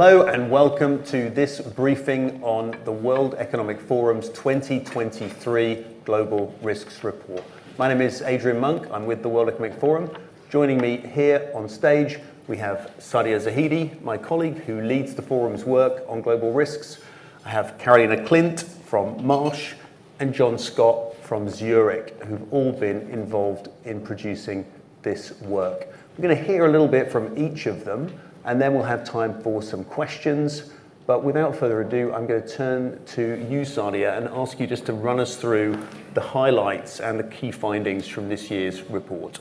Hello and welcome to this briefing on the World Economic Forum's 2023 Global Risks Report. My name is Adrian Monk, I'm with the World Economic Forum. Joining me here on stage, we have Sadia Zahidi, my colleague who leads the forum's work on global risks. I have Carolina Klint from Marsh and John Scott from Zurich, who've all been involved in producing this work. We're going to hear a little bit from each of them, and then we'll have time for some questions. But without further ado, I'm going to turn to you, Sadia, and ask you just to run us through the highlights and the key findings from this year's report.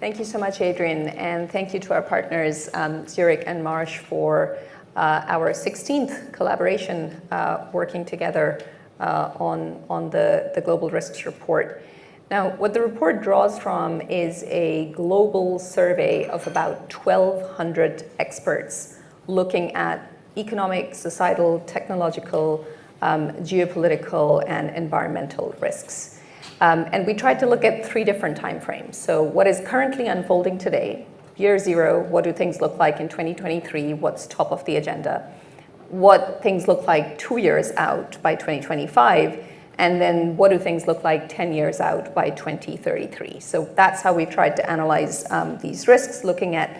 Thank you so much, Adrian, and thank you to our partners, Zurich and Marsh, for our 16th collaboration working together on the Global Risks Report. Now, what the report draws from is a global survey of about 1,200 experts looking at economic, societal, technological, geopolitical, and environmental risks. And we tried to look at three different timeframes. So what is currently unfolding today, year zero, what do things look like in 2023, what's top of the agenda, what things look like 2 years out by 2025, and then what do things look like 10 years out by 2033. So that's how we've tried to analyze these risks, looking at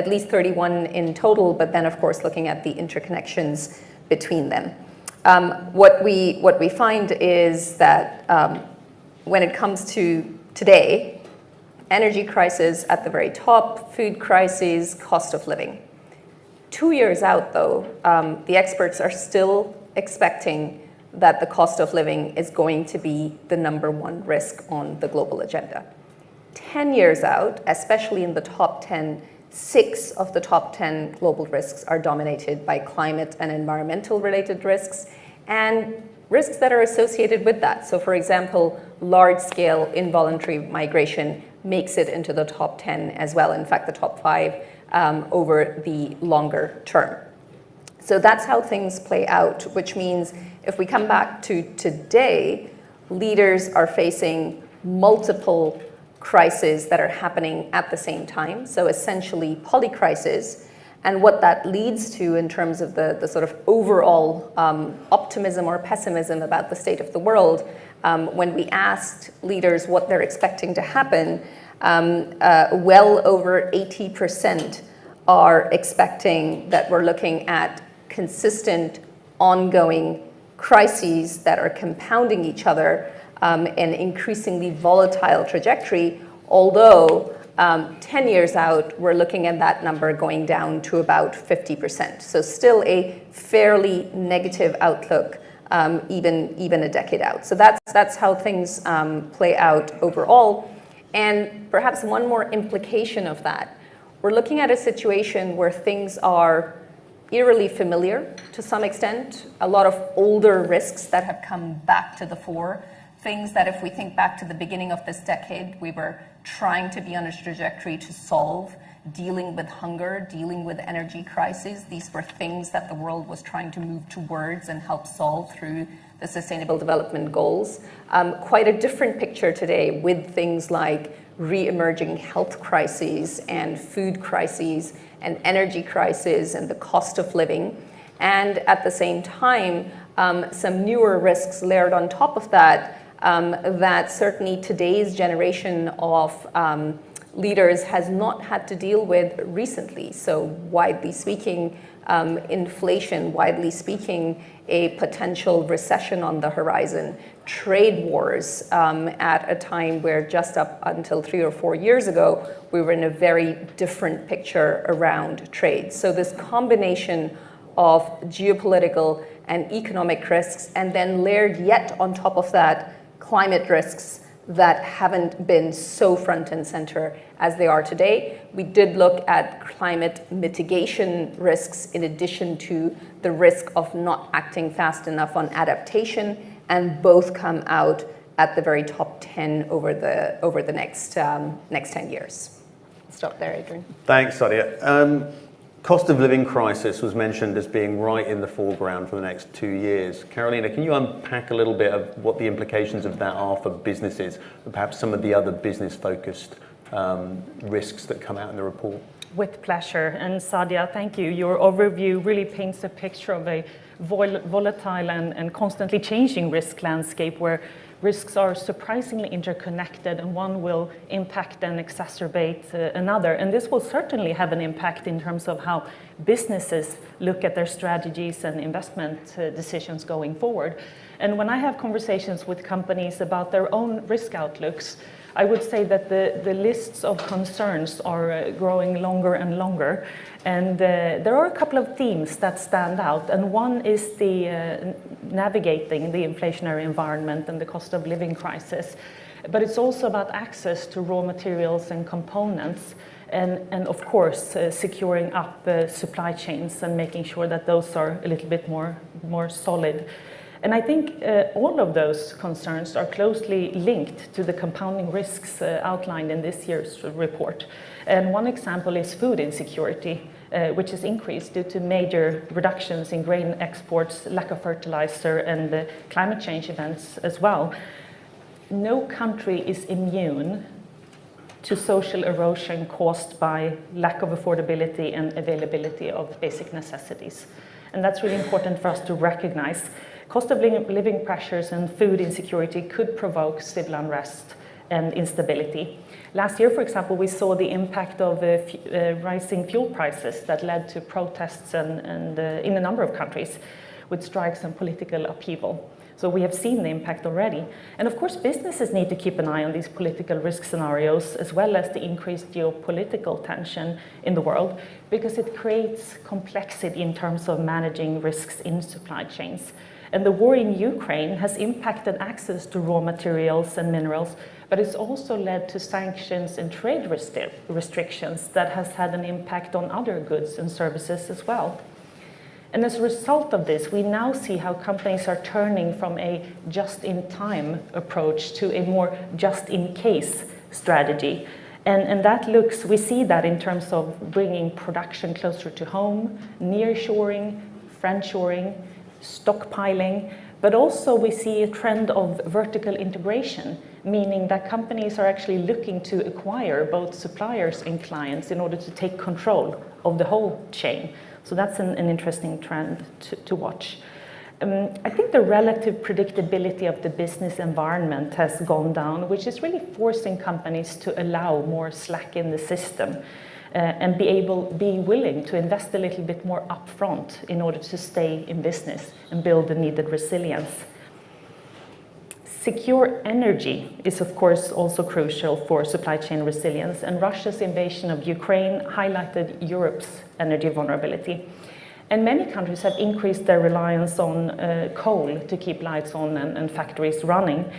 least 31 in total, but then of course looking at the interconnections between them. What we find is that when it comes to today, energy crisis at the very top, food crises, cost of living. 2 years out though, the experts are still expecting that the cost of living is going to be the #1 risk on the global agenda. 10 years out, especially in the top 10, 6 of the top 10 global risks are dominated by climate and environmental related risks and risks that are associated with that. So for example, large-scale involuntary migration makes it into the top 10 as well, in fact the top 5 over the longer term. So that's how things play out, which means if we come back to today, leaders are facing multiple crises that are happening at the same time. So essentially polycrisis, and what that leads to in terms of the sort of overall optimism or pessimism about the state of the world, when we asked leaders what they're expecting to happen, well over 80% are expecting that we're looking at consistent, ongoing crises that are compounding each other, an increasingly volatile trajectory, although 10 years out, we're looking at that number going down to about 50%. So still a fairly negative outlook, even a decade out. So that's how things play out overall. And perhaps one more implication of that, we're looking at a situation where things are eerily familiar to some extent, a lot of older risks that have come back to the fore, things that if we think back to the beginning of this decade, we were trying to be on a trajectory to solve, dealing with hunger, dealing with energy crises. These were things that the world was trying to move towards and help solve through the Sustainable Development Goals. Quite a different picture today with things like re-emerging health crises and food crises and energy crisis and the cost of living. And at the same time, some newer risks layered on top of that, that certainly today's generation of leaders has not had to deal with recently. So widely speaking, inflation, widely speaking, a potential recession on the horizon, trade wars at a time where just up until 3 or 4 years ago, we were in a very different picture around trade. So this combination of geopolitical and economic risks, and then layered yet on top of that, climate risks that haven't been so front and center as they are today. We did look at climate mitigation risks in addition to the risk of not acting fast enough on adaptation, and both come out at the very top 10 over the next 10 years. I'll stop there, Adrian. Thanks, Sadia. Cost of living crisis was mentioned as being right in the foreground for the next 2 years. Carolina, can you unpack a little bit of what the implications of that are for businesses, and perhaps some of the other business-focused risks that come out in the report? With pleasure. And Sadia, thank you. Your overview really paints a picture of a volatile and constantly changing risk landscape where risks are surprisingly interconnected and one will impact and exacerbate another. And this will certainly have an impact in terms of how businesses look at their strategies and investment decisions going forward. And when I have conversations with companies about their own risk outlooks, I would say that the lists of concerns are growing longer and longer. And there are a couple of themes that stand out. And one is the navigating the inflationary environment and the cost of living crisis. But it's also about access to raw materials and components. And of course, securing up supply chains and making sure that those are a little bit more solid. And I think all of those concerns are closely linked to the compounding risks outlined in this year's report. And one example is food insecurity, which has increased due to major reductions in grain exports, lack of fertilizer, and climate change events as well. No country is immune to social erosion caused by lack of affordability and availability of basic necessities. And that's really important for us to recognize. Cost of living pressures and food insecurity could provoke civil unrest and instability. Last year, for example, we saw the impact of rising fuel prices that led to protests and in a number of countries with strikes and political upheaval. So we have seen the impact already. And of course, businesses need to keep an eye on these political risk scenarios as well as the increased geopolitical tension in the world because it creates complexity in terms of managing risks in supply chains. And the war in Ukraine has impacted access to raw materials and minerals, but it's also led to sanctions and trade restrictions that has had an impact on other goods and services as well. And as a result of this, we now see how companies are turning from a just-in-time approach to a more just-in-case strategy. And that we see that in terms of bringing production closer to home, nearshoring, friendshoring, stockpiling, but also we see a trend of vertical integration, meaning that companies are actually looking to acquire both suppliers and clients in order to take control of the whole chain. So that's an interesting trend to watch. I think the relative predictability of the business environment has gone down, which is really forcing companies to allow more slack in the system. And be willing to invest a little bit more upfront in order to stay in business and build the needed resilience. Secure energy is, of course, also crucial for supply chain resilience, and Russia's invasion of Ukraine highlighted Europe's energy vulnerability. And many countries have increased their reliance on coal to keep lights on and factories running.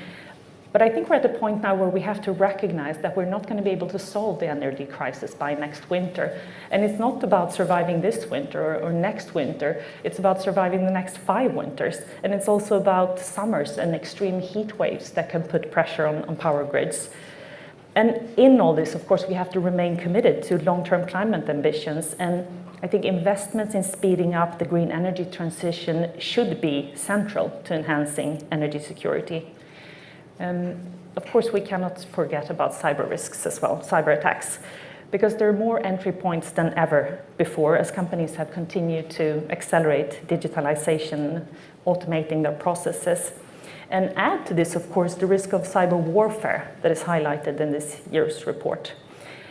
But I think we're at the point now where we have to recognize that we're not going to be able to solve the energy crisis by next winter. And it's not about surviving this winter or next winter. It's about surviving the next 5 winters. And it's also about summers and extreme heat waves that can put pressure on power grids. And in all this, of course, we have to remain committed to long-term climate ambitions. And I think investments in speeding up the green energy transition should be central to enhancing energy security. Of course, we cannot forget about cyber risks as well, cyber attacks, because there are more entry points than ever before as companies have continued to accelerate digitalization, automating their processes. And add to this, of course, the risk of cyber warfare that is highlighted in this year's report.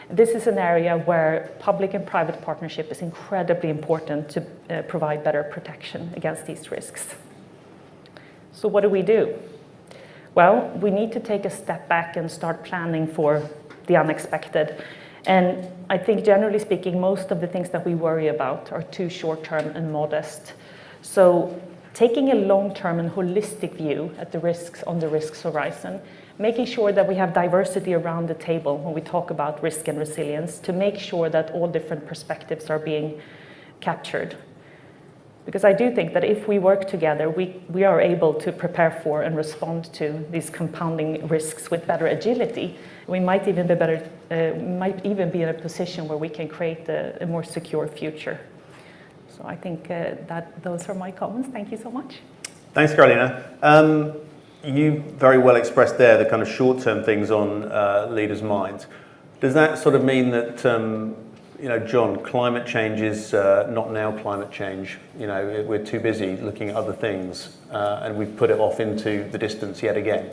This is an area where public and private partnership is incredibly important to provide better protection against these risks. So what do? Well, we need to take a step back and start planning for the unexpected. And I think generally speaking, most of the things that we worry about are too short-term and modest. So taking a long-term and holistic view at the risks on the risks horizon, making sure that we have diversity around the table when we talk about risk and resilience to make sure that all different perspectives are being captured. Because I do think that if we work together, we are able to prepare for and respond to these compounding risks with better agility. We might even be in a position where we can create a more secure future. So I think that those are my comments. Thank you so much. Thanks, Carolina. You very well expressed there the kind of short-term things on leaders' minds. Does that sort of mean that John, climate change is not now climate change. We're too busy looking at other things, and we've put it off into the distance yet again.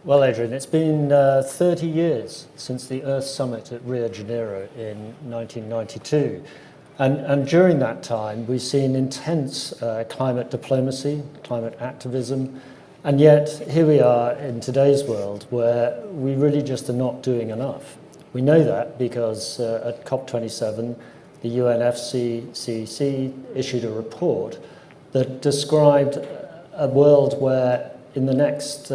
Well, Adrian, it's been 30 years since the Earth Summit at Rio de Janeiro in 1992. And during that time, we've seen intense climate diplomacy, climate activism, and yet here we are in today's world where we really just are not doing enough. We know that because at COP27, the UNFCCC issued a report that described a world where in the next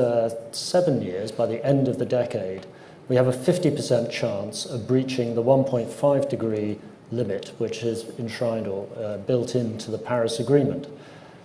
7 years, by the end of the decade, we have a 50% chance of breaching the 1.5 degree limit, which is enshrined or built into the Paris Agreement.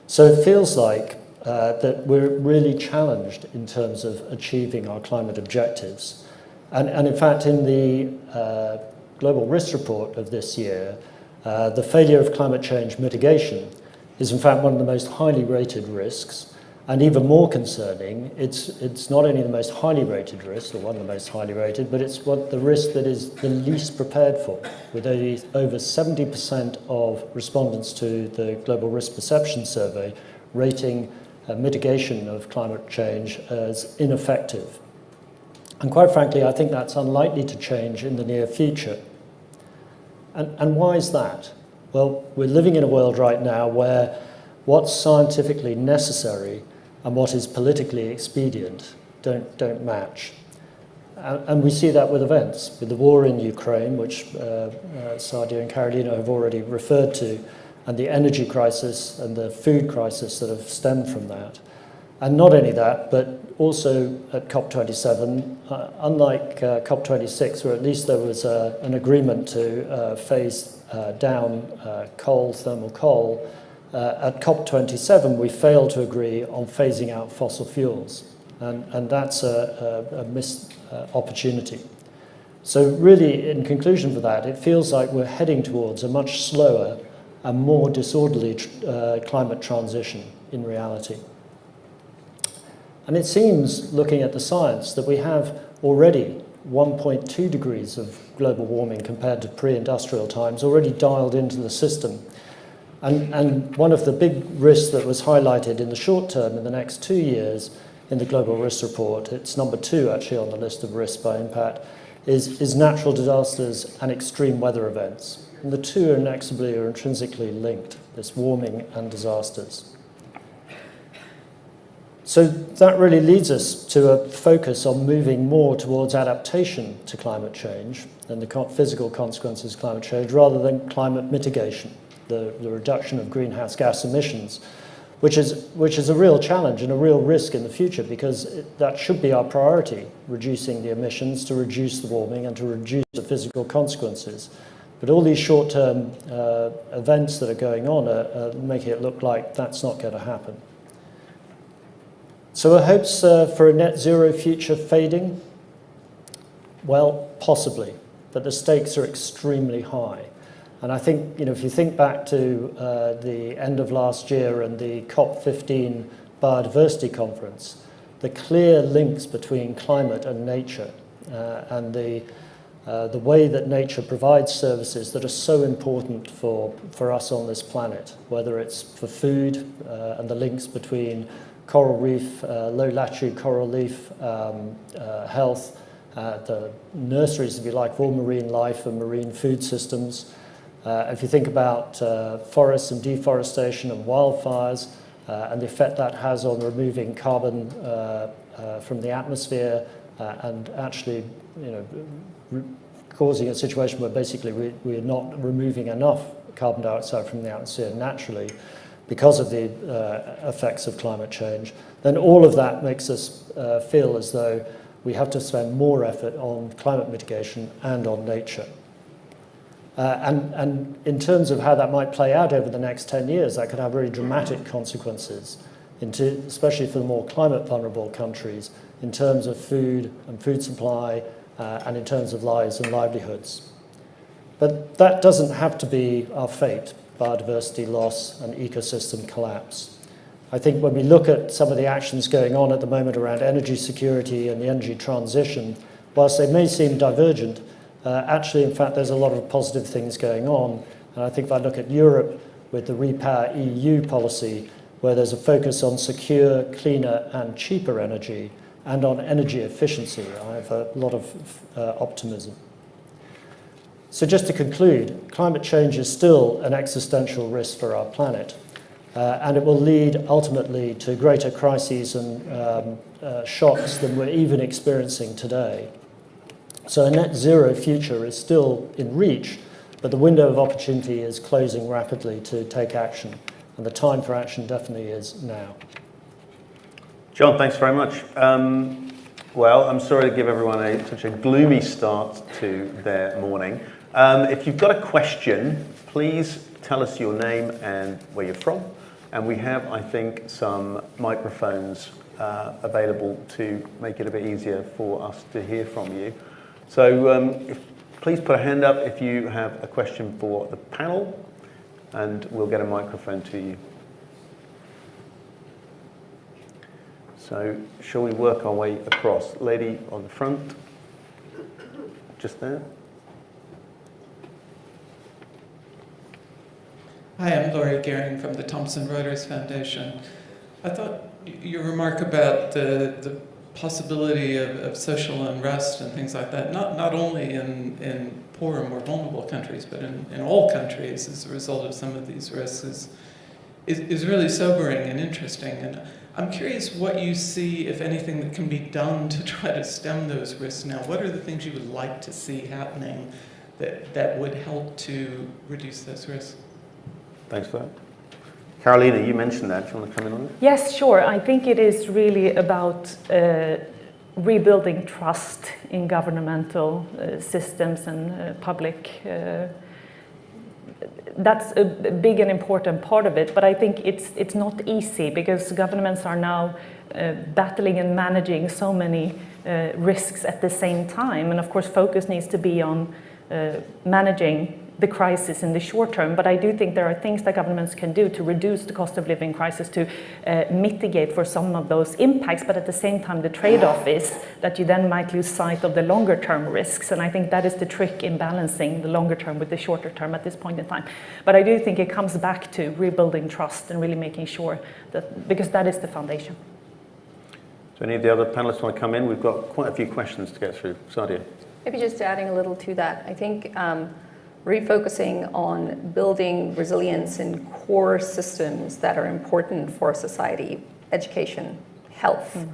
So it feels like that we're really challenged in terms of achieving our climate objectives. And in fact, in the Global Risk Report of this year, the failure of climate change mitigation is in fact one of the most highly rated risks. And even more concerning, it's not only the most highly rated risk, or one of the most highly rated, but it's the risk that is the least prepared for, with over 70% of respondents to the Global Risk Perception Survey rating mitigation of climate change as ineffective. And quite frankly, I think that's unlikely to change in the near future. And why is that? Well, we're living in a world right now where what's scientifically necessary and what is politically expedient don't match. And we see that with events, with the war in Ukraine, which Sadia and Carolina have already referred to, and the energy crisis and the food crisis that have stemmed from that. And not only that, but also at COP27, unlike COP26, where at least there was an agreement to phase down thermal coal, at COP27 we failed to agree on phasing out fossil fuels. And that's a missed opportunity. So really, in conclusion for that, it feels like we're heading towards a much slower and more disorderly climate transition in reality. And it seems, looking at the science, that we have already 1.2 degrees of global warming compared to pre-industrial times already dialed into the system. And one of the big risks that was highlighted in the short term in the next 2 years in the Global Risk Report, it's number 2 actually on the list of risks by impact, is natural disasters and extreme weather events. And the two are intrinsically linked, this warming and disasters. So that really leads us to a focus on moving more towards adaptation to climate change and the physical consequences of climate change rather than climate mitigation, the reduction of greenhouse gas emissions, which is a real challenge and a real risk in the future because that should be our priority, reducing the emissions to reduce the warming and to reduce the physical consequences. But all these short-term events that are going on are making it look like that's not going to happen. So are hopes for a net zero future fading? Well, possibly, but the stakes are extremely high. And I think, if you think back to the end of last year and the COP15 biodiversity conference, the clear links between climate and nature and the way that nature provides services that are so important for us on this planet, whether it's for food and the links between coral reef, low latitude coral reef health, the nurseries, if you like, of all marine life and marine food systems. If you think about forests and deforestation and wildfires and the effect that has on removing carbon from the atmosphere and actually, causing a situation where basically we're not removing enough carbon dioxide from the atmosphere naturally because of the effects of climate change, then all of that makes us feel as though we have to spend more effort on climate mitigation and on nature. And in terms of how that might play out over the next 10 years, that could have very dramatic consequences, especially for the more climate vulnerable countries, in terms of food and food supply, and in terms of lives and livelihoods. But that doesn't have to be our fate, biodiversity loss and ecosystem collapse. I think when we look at some of the actions going on at the moment around energy security and the energy transition, whilst they may seem divergent, Actually, in fact, there's a lot of positive things going on. And I think if I look at Europe with the Repower EU policy, where there's a focus on secure, cleaner and cheaper energy and on energy efficiency, I have a lot of optimism. So just to conclude, climate change is still an existential risk for our planet, and it will lead ultimately to greater crises and shocks than we're even experiencing today. So a net zero future is still in reach, but the window of opportunity is closing rapidly to take action, and the time for action definitely is now. John, thanks very much. Well, I'm sorry to give everyone such a gloomy start to their morning. If you've got a question, please tell us your name and where you're from. And we have, I think, some microphones available to make it a bit easier for us to hear from you. So please put a hand up if you have a question for the panel, and we'll get a microphone to you. So shall we work our way across? Lady on the front, just there. Hi, I'm Laurie Gehring from the Thomson Reuters Foundation. I thought your remark about the possibility of social unrest and things like that, not only in poorer, more vulnerable countries, but in all countries as a result of some of these risks is really sobering and interesting. And I'm curious what you see, if anything, that can be done to try to stem those risks now. What are the things you would like to see happening that would help to reduce those risks? Thanks for that. Carolina, you mentioned that. Do you want to come in on it? Yes, sure. I think it is really about rebuilding trust in governmental systems and public. That's a big and important part of it, but I think it's not easy because governments are now battling and managing so many risks at the same time, and of course focus needs to be on managing the crisis in the short term, but I do think there are things that governments can do to reduce the cost of living crisis, to mitigate for some of those impacts, but at the same time the trade-off is that you then might lose sight of the longer term risks, and I think that is the trick in balancing the longer term with the shorter term at this point in time. But I do think it comes back to rebuilding trust and really making sure that, because that is the foundation. So any of the other panelists want to come in? We've got quite a few questions to get through. Sadia. Maybe just adding a little to that. I think refocusing on building resilience in core systems that are important for society, education, health,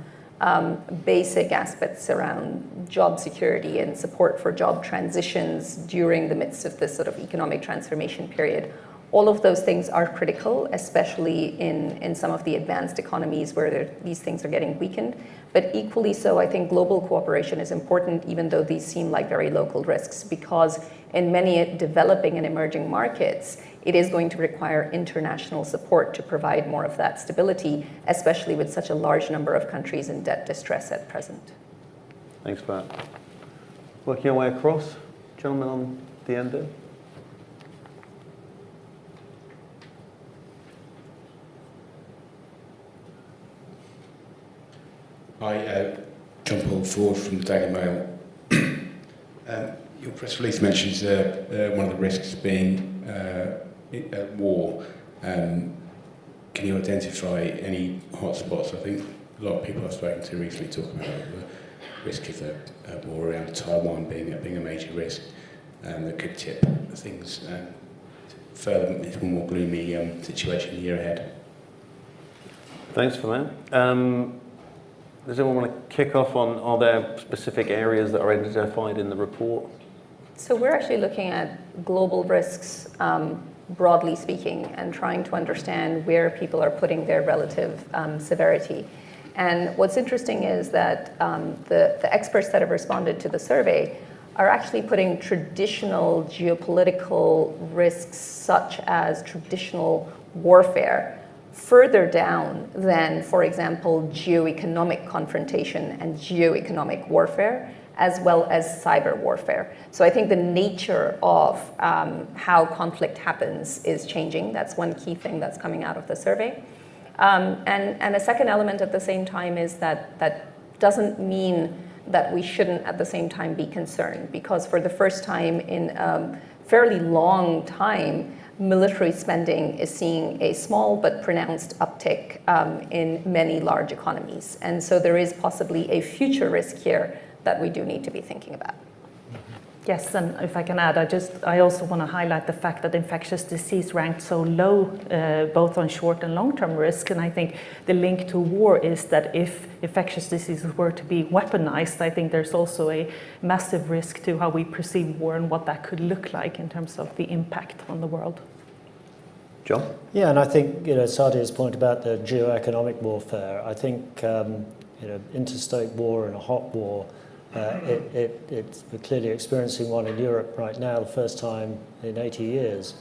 basic aspects around job security and support for job transitions during the midst of this sort of economic transformation period. All of those things are critical, especially in some of the advanced economies where these things are getting weakened. But equally so, I think global cooperation is important, even though these seem like very local risks, because in many developing and emerging markets, it is going to require international support to provide more of that stability, especially with such a large number of countries in debt distress at present. Thanks for that. Working our way across. Gentleman on the end there. Hi, John Paul Ford from the Daily Mail. Your press release mentions one of the risks being war. Can you identify any hotspots? I think a lot of people I've spoken to recently talk about the risk of a war around Taiwan being a major risk that could tip things further into a more gloomy situation the year ahead. Thanks for that. Does anyone want to kick off on, are there specific areas that are identified in the report? So we're actually looking at global risks, broadly speaking, and trying to understand where people are putting their relative severity. And what's interesting is that the experts that have responded to the survey are actually putting traditional geopolitical risks, such as traditional warfare, further down than, for example, geoeconomic confrontation and geoeconomic warfare, as well as cyber warfare. So I think the nature of how conflict happens is changing. That's one key thing that's coming out of the survey. And a second element at the same time is that doesn't mean that we shouldn't at the same time be concerned, because for the first time in a fairly long time, military spending is seeing a small but pronounced uptick in many large economies. And so there is possibly a future risk here that we do need to be thinking about. Yes, and if I can add, I also want to highlight the fact that infectious disease ranked so low, both on short and long-term risk. And I think the link to war is that if infectious diseases were to be weaponized, I think there's also a massive risk to how we perceive war and what that could look like in terms of the impact on the world. John? Yeah, and I think, Sadia's point about the geoeconomic warfare, I think, interstate war and a hot war, we're clearly experiencing one in Europe right now, the first time in 80 years.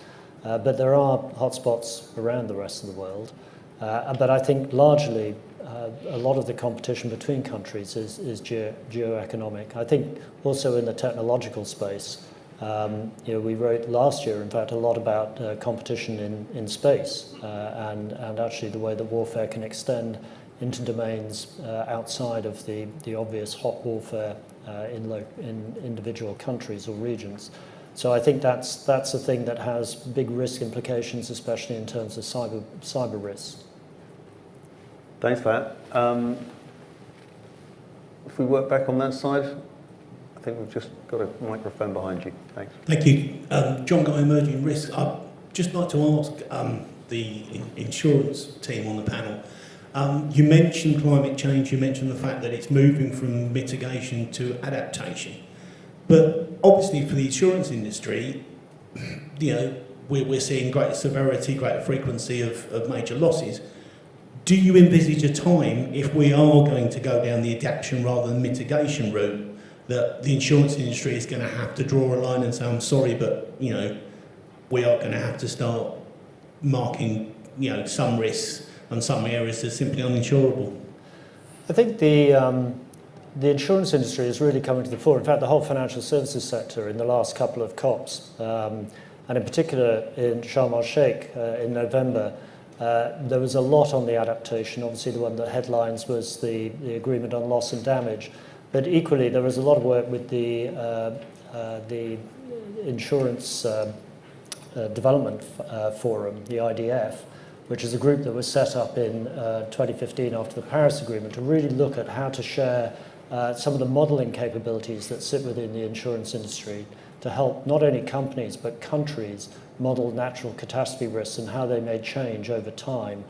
But there are hotspots around the rest of the world. But I think largely a lot of the competition between countries is geoeconomic. I think also in the technological space, we wrote last year, in fact, a lot about competition in space and actually the way that warfare can extend into domains outside of the obvious hot warfare in individual countries or regions. So I think that's a thing that has big risk implications, especially in terms of cyber risks. Thanks for that. If we work back on that side, I think we've just got a microphone behind you. Thanks. Thank you. John Guy, Emerging Risk. I'd just like to ask the insurance team on the panel. You mentioned climate change, you mentioned the fact that it's moving from mitigation to adaptation. But obviously for the insurance industry, we're seeing greater severity, greater frequency of major losses. Do you envisage a time, if we are going to go down the adaptation rather than mitigation route, that the insurance industry is going to have to draw a line and say, I'm sorry, but we are going to have to start marking some risks and some areas as simply uninsurable? I think the insurance industry is really coming to the fore. In fact, the whole financial services sector in the last couple of COPs, and in particular in Sharm el-Sheikh in November, there was a lot on the adaptation. Obviously, the one that headlines was the agreement on loss and damage. But equally, there was a lot of work with the Insurance Development Forum, the IDF, which is a group that was set up in 2015 after the Paris Agreement to really look at how to share some of the modelling capabilities that sit within the insurance industry to help not only companies but countries model natural catastrophe risks and how they may change over time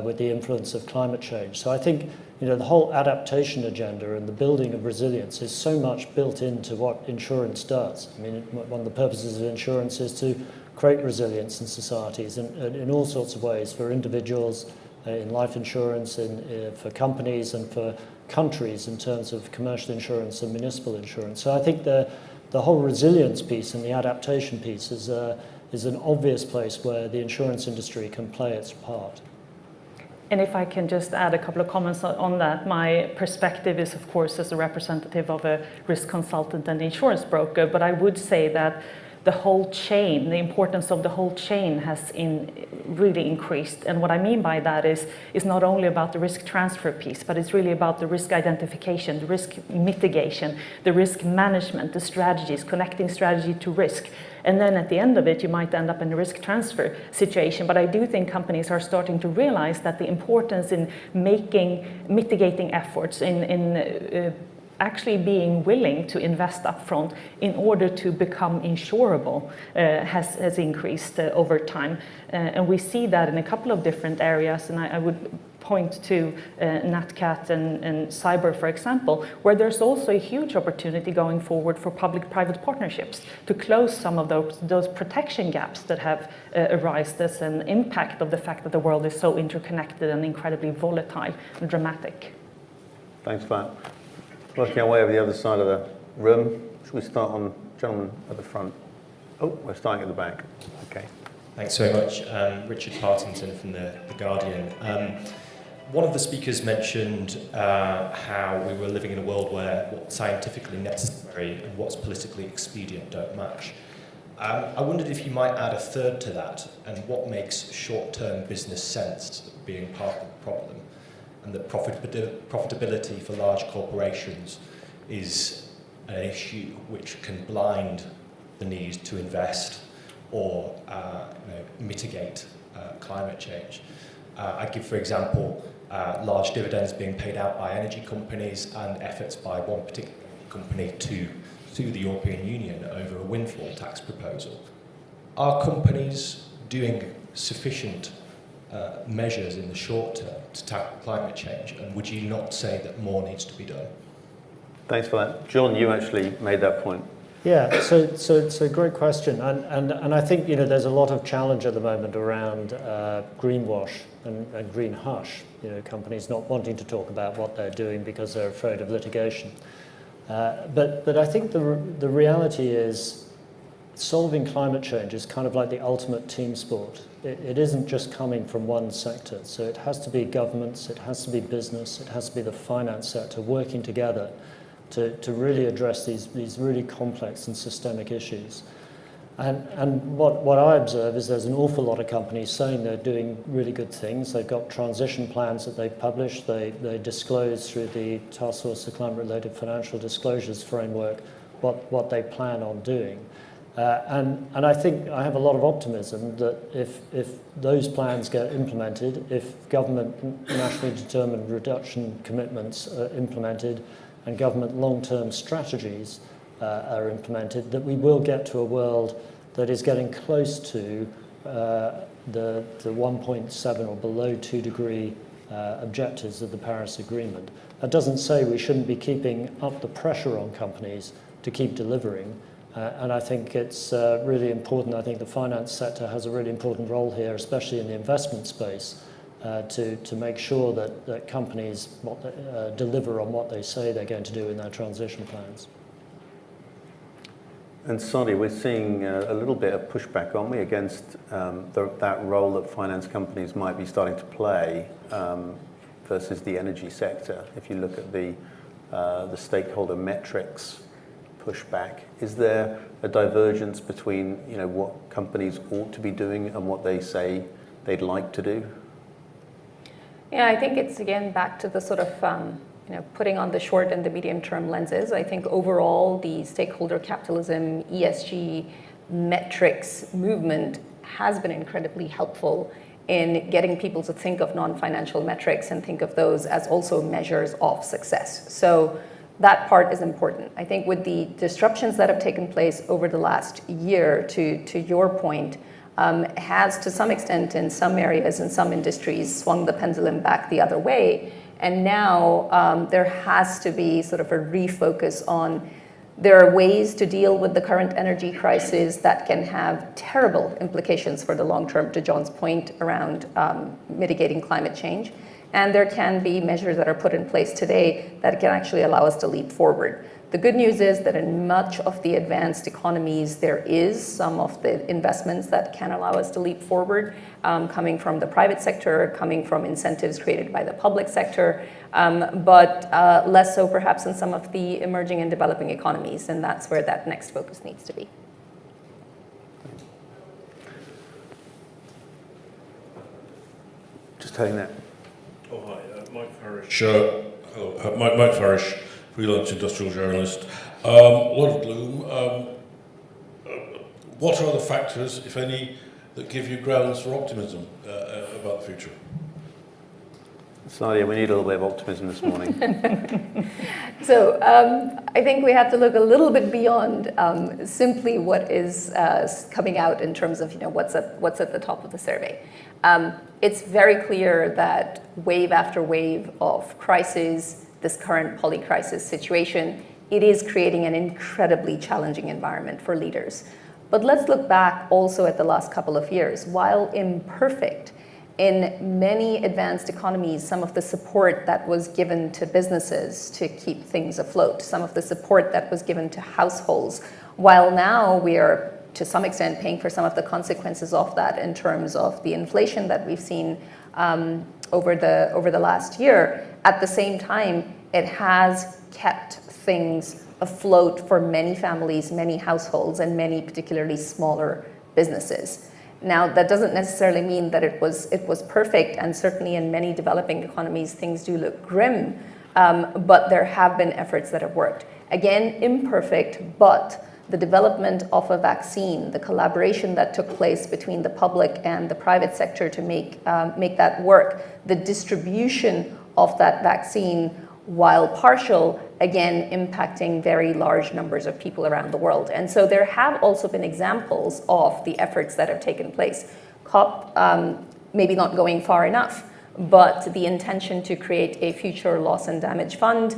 with the influence of climate change. So I think the whole adaptation agenda and the building of resilience is so much built into what insurance does. I mean, one of the purposes of insurance is to create resilience in societies in all sorts of ways, for individuals in life insurance, for companies and for countries in terms of commercial insurance and municipal insurance. So I think the whole resilience piece and the adaptation piece is an obvious place where the insurance industry can play its part. And if I can just add a couple of comments on that, my perspective is, of course, as a representative of a risk consultant and insurance broker, but I would say that the whole chain, the importance of the whole chain has really increased. And what I mean by that is not only about the risk transfer piece, but it's really about the risk identification, the risk mitigation, the risk management, the strategies, connecting strategy to risk. And then at the end of it, you might end up in a risk transfer situation. But I do think companies are starting to realize that the importance in making mitigating efforts, in actually being willing to invest upfront in order to become insurable has increased over time. And we see that in a couple of different areas. And I would point to NatCat and cyber, for example, where there's also a huge opportunity going forward for public-private partnerships to close some of those protection gaps that have arisen as an impact of the fact that the world is so interconnected and incredibly volatile and dramatic. Thanks for that. Working our way over the other side of the room. Should we start on gentleman at the front? Oh, we're starting at the back. Okay. Thanks very much. Richard Partington from The Guardian. One of the speakers mentioned how we were living in a world where what's scientifically necessary and what's politically expedient don't match. I wondered if you might add a third to that, and what makes short-term business sense being part of the problem, and that profitability for large corporations is an issue which can blind the need to invest or mitigate climate change. I give, for example, large dividends being paid out by energy companies and efforts by one particular company to sue the European Union over a windfall tax proposal. Are companies doing sufficient measures in the short term to tackle climate change, and would you not say that more needs to be done? Thanks for that. John, you actually made that point. Yeah, so it's a great question, and I think there's a lot of challenge at the moment around greenwash and green hush. Companies not wanting to talk about what they're doing because they're afraid of litigation. But I think the reality is solving climate change is kind of like the ultimate team sport. It isn't just coming from one sector, so it has to be governments, it has to be business, it has to be the finance sector working together to really address these really complex and systemic issues. And what I observe is there's an awful lot of companies saying they're doing really good things. They've got transition plans that they've published. They disclose through the Task Force for Climate-Related Financial Disclosures framework what they plan on doing. And I think I have a lot of optimism that if those plans get implemented, if government nationally determined reduction commitments are implemented, and government long-term strategies are implemented, that we will get to a world that is getting close to the 1.7 or below 2 degree objectives of the Paris Agreement. That doesn't say we shouldn't be keeping up the pressure on companies to keep delivering, and I think it's really important. I think the finance sector has a really important role here, especially in the investment space, to make sure that companies deliver on what they say they're going to do in their transition plans. And Sadia, we're seeing a little bit of pushback, aren't we, against that role that finance companies might be starting to play versus the energy sector. If you look at the stakeholder metrics pushback, is there a divergence between what companies ought to be doing and what they say they'd like to do? Yeah, I think it's again back to the sort of putting on the short and the medium term lenses. I think overall the stakeholder capitalism, ESG metrics movement has been incredibly helpful in getting people to think of non-financial metrics and think of those as also measures of success. So that part is important. I think with the disruptions that have taken place over the last year, to your point, has to some extent in some areas, in some industries, swung the pendulum back the other way. And now there has to be sort of a refocus on there are ways to deal with the current energy crisis that can have terrible implications for the long term, to John's point around mitigating climate change. And there can be measures that are put in place today that can actually allow us to leap forward. The good news is that in much of the advanced economies, there is some of the investments that can allow us to leap forward, coming from the private sector, coming from incentives created by the public sector, but less so perhaps in some of the emerging and developing economies, and that's where that next focus needs to be. Just telling that. Oh, hi, Mike Farish. Hello, Mike Farish, freelance industrial journalist. A lot of gloom. What are the factors, if any, that give you grounds for optimism about the future? Sadia, we need a little bit of optimism this morning. So I think we have to look a little bit beyond simply what is coming out in terms of what's at the top of the survey. It's very clear that wave after wave of crises, this current poly-crisis situation, it is creating an incredibly challenging environment for leaders. But let's look back also at the last couple of years. While imperfect, in many advanced economies, some of the support that was given to businesses to keep things afloat, some of the support that was given to households, while now we are to some extent paying for some of the consequences of that in terms of the inflation that we've seen over the last year, at the same time, it has kept things afloat for many families, many households, and many particularly smaller businesses. Now, that doesn't necessarily mean that it was perfect, and certainly in many developing economies, things do look grim. but there have been efforts that have worked. Again, imperfect, but the development of a vaccine, the collaboration that took place between the public and the private sector to make that work, the distribution of that vaccine, while partial, again, impacting very large numbers of people around the world. And so there have also been examples of the efforts that have taken place. COP, maybe not going far enough, but the intention to create a future loss and damage fund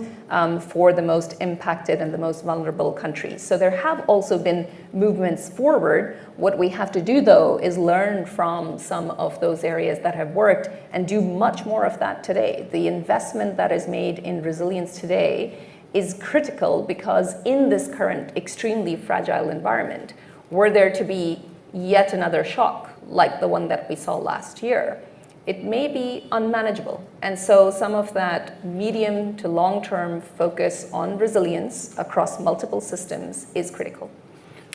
for the most impacted and the most vulnerable countries. So there have also been movements forward. What we have to do, though, is learn from some of those areas that have worked and do much more of that today. The investment that is made in resilience today is critical because in this current extremely fragile environment, were there to be yet another shock like the one that we saw last year, it may be unmanageable. And so some of that medium to long-term focus on resilience across multiple systems is critical.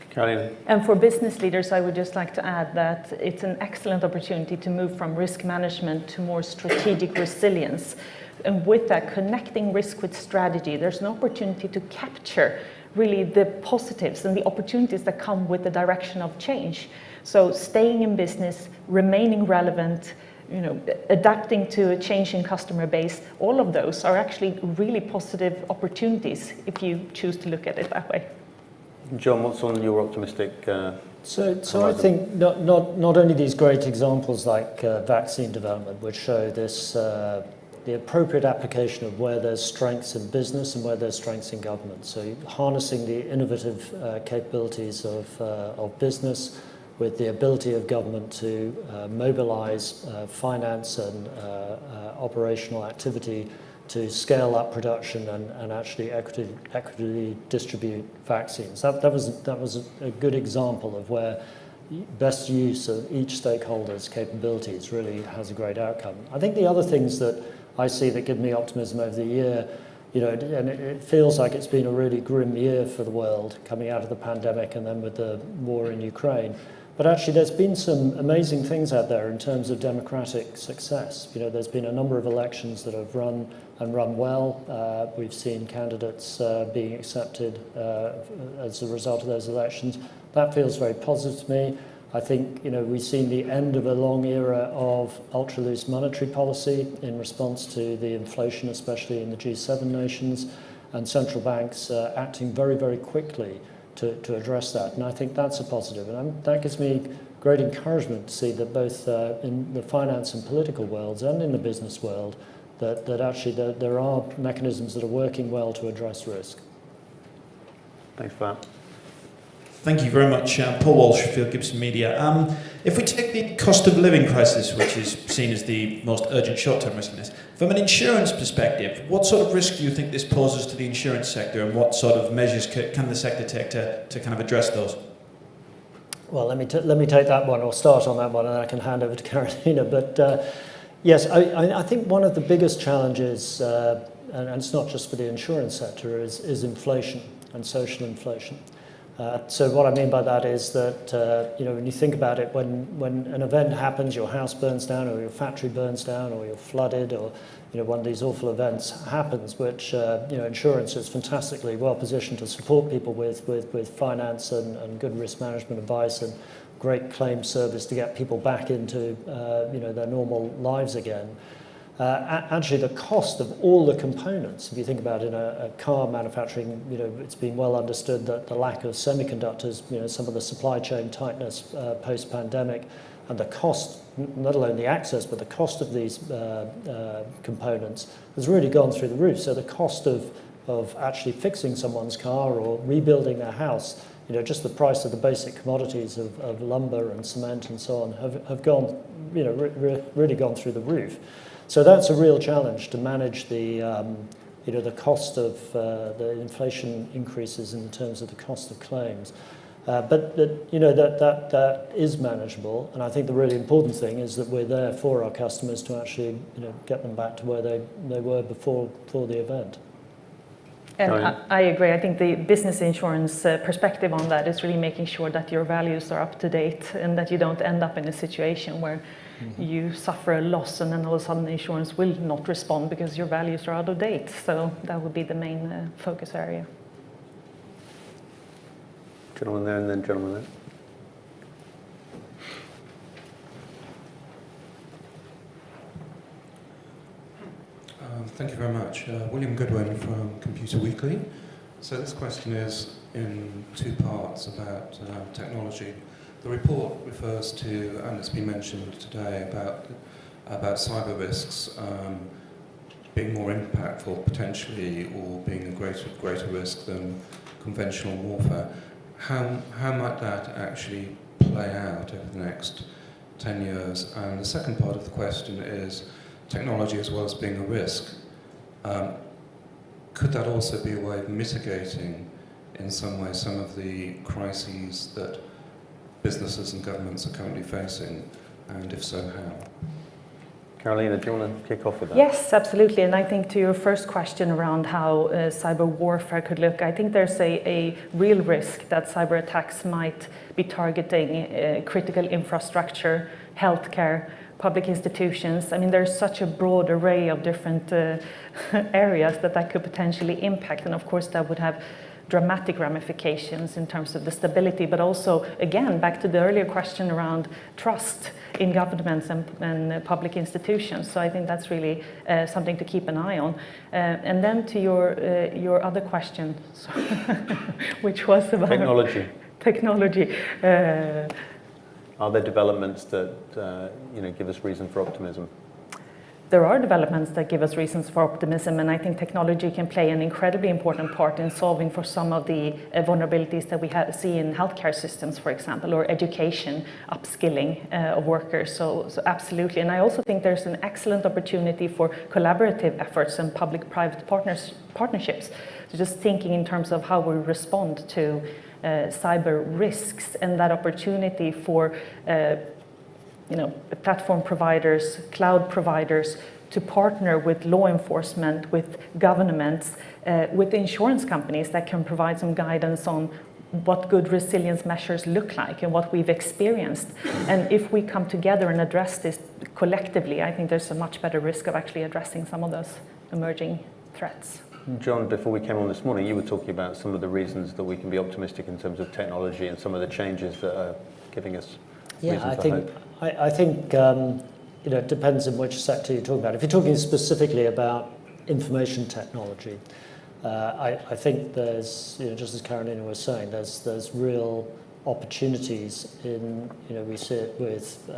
Carolina. And for business leaders, I would just like to add that it's an excellent opportunity to move from risk management to more strategic resilience. And with that, connecting risk with strategy, there's an opportunity to capture really the positives and the opportunities that come with the direction of change. So staying in business, remaining relevant, adapting to a changing customer base, all of those are actually really positive opportunities if you choose to look at it that way. John, what's on your optimistic So I think not only these great examples like vaccine development, which show this the appropriate application of where there's strengths in business and where there's strengths in government. So harnessing the innovative capabilities of business with the ability of government to mobilize finance and operational activity to scale up production and actually equitably distribute vaccines. That was a good example of where best use of each stakeholder's capabilities really has a great outcome. I think the other things that I see that give me optimism over the year, and it feels like it's been a really grim year for the world coming out of the pandemic and then with the war in Ukraine. But actually there's been some amazing things out there in terms of democratic success. There's been a number of elections that have run well. We've seen candidates being accepted as a result of those elections. That feels very positive to me. I think we've seen the end of a long era of ultra-loose monetary policy in response to the inflation, especially in the G7 nations, and central banks acting very, very quickly to address that. And I think that's a positive. And that gives me great encouragement to see that both in the finance and political worlds and in the business world, that actually there are mechanisms that are working well to address risk. Thanks for that. Thank you very much, Paul Walsh, Field Gibson Media. If we take the cost of living crisis, which is seen as the most urgent short-term risk in this, from an insurance perspective, what sort of risk do you think this poses to the insurance sector, and what sort of measures can the sector take to kind of address those? Well, let me take that one, or start on that one, and I can hand over to Carolina. But yes, I think one of the biggest challenges, and it's not just for the insurance sector, is inflation and social inflation. So what I mean by that is that when you think about it, when an event happens, your house burns down, or your factory burns down, or you're flooded, or one of these awful events happens, which insurance is fantastically well positioned to support people with finance and good risk management advice and great claim service to get people back into their normal lives again. Actually, the cost of all the components, if you think about it, in a car manufacturing, it's been well understood that the lack of semiconductors, some of the supply chain tightness post-pandemic, and the cost, not alone the access, but the cost of these components has really gone through the roof. So the cost of actually fixing someone's car or rebuilding their house, just the price of the basic commodities of lumber and cement and so on have gone, really gone through the roof. So that's a real challenge to manage the cost of the inflation increases in terms of the cost of claims. But that is manageable, and I think the really important thing is that we're there for our customers to actually get them back to where they were before the event. And I agree. I think the business insurance perspective on that is really making sure that your values are up to date and that you don't end up in a situation where you suffer a loss and then all of a sudden the insurance will not respond because your values are out of date. So that would be the main focus area. Gentleman there and then gentleman there. Thank you very much. William Goodwin from Computer Weekly. So this question is in two parts about technology. The report refers to, and it's been mentioned today, about cyber risks being more impactful potentially, or being a greater risk than conventional warfare. How might that actually play out over the next 10 years? And the second part of the question is, technology as well as being a risk, could that also be a way of mitigating in some way some of the crises that businesses and governments are currently facing, and if so, how? Carolina, do you want to kick off with that? Yes, absolutely. And I think to your first question around how cyber warfare could look, I think there's a real risk that cyber attacks might be targeting critical infrastructure, healthcare, public institutions. I mean, there's such a broad array of different areas that could potentially impact. And of course, that would have dramatic ramifications in terms of the stability, but also, again, back to the earlier question around trust in governments and public institutions. So I think that's really something to keep an eye on. And then to your other question, which was about technology. Are there developments that give us reason for optimism? There are developments that give us reasons for optimism, and I think technology can play an incredibly important part in solving for some of the vulnerabilities that we see in healthcare systems, for example, or education, upskilling of workers. So absolutely. And I also think there's an excellent opportunity for collaborative efforts and public-private partnerships. So just thinking in terms of how we respond to cyber risks, and that opportunity for platform providers, cloud providers to partner with law enforcement, with governments, with insurance companies that can provide some guidance on what good resilience measures look like and what we've experienced. And if we come together and address this collectively, I think there's a much better risk of actually addressing some of those emerging threats. John, before we came on this morning, you were talking about some of the reasons that we can be optimistic in terms of technology and some of the changes that are giving us reason for hope. I think it depends on which sector you're talking about. If you're talking specifically about information technology, I think there's, just as Carolina was saying, there's real opportunities in, we see it with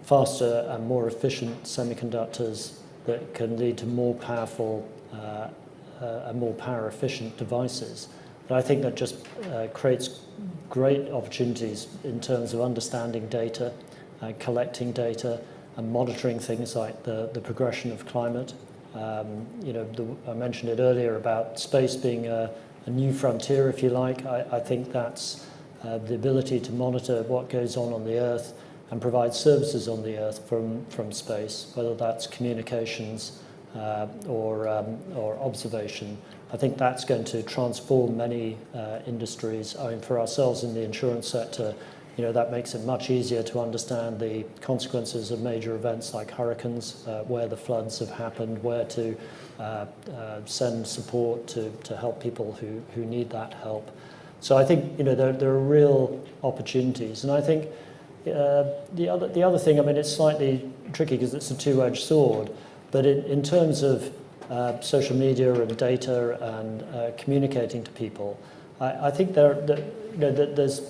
faster and more efficient semiconductors that can lead to more powerful and more power efficient devices. But I think that just creates great opportunities in terms of understanding data, collecting data, and monitoring things like the progression of climate. I mentioned it earlier about space being a new frontier, if you like. I think that's the ability to monitor what goes on the Earth and provide services on the Earth from space, whether that's communications or observation. I think that's going to transform many industries. I mean, for ourselves in the insurance sector, that makes it much easier to understand the consequences of major events like hurricanes, where the floods have happened, where to send support to help people who need that help. So I think there are real opportunities, and I think the other thing, I mean, it's slightly tricky because it's a two-edged sword, but in terms of social media and data and communicating to people, I think there's,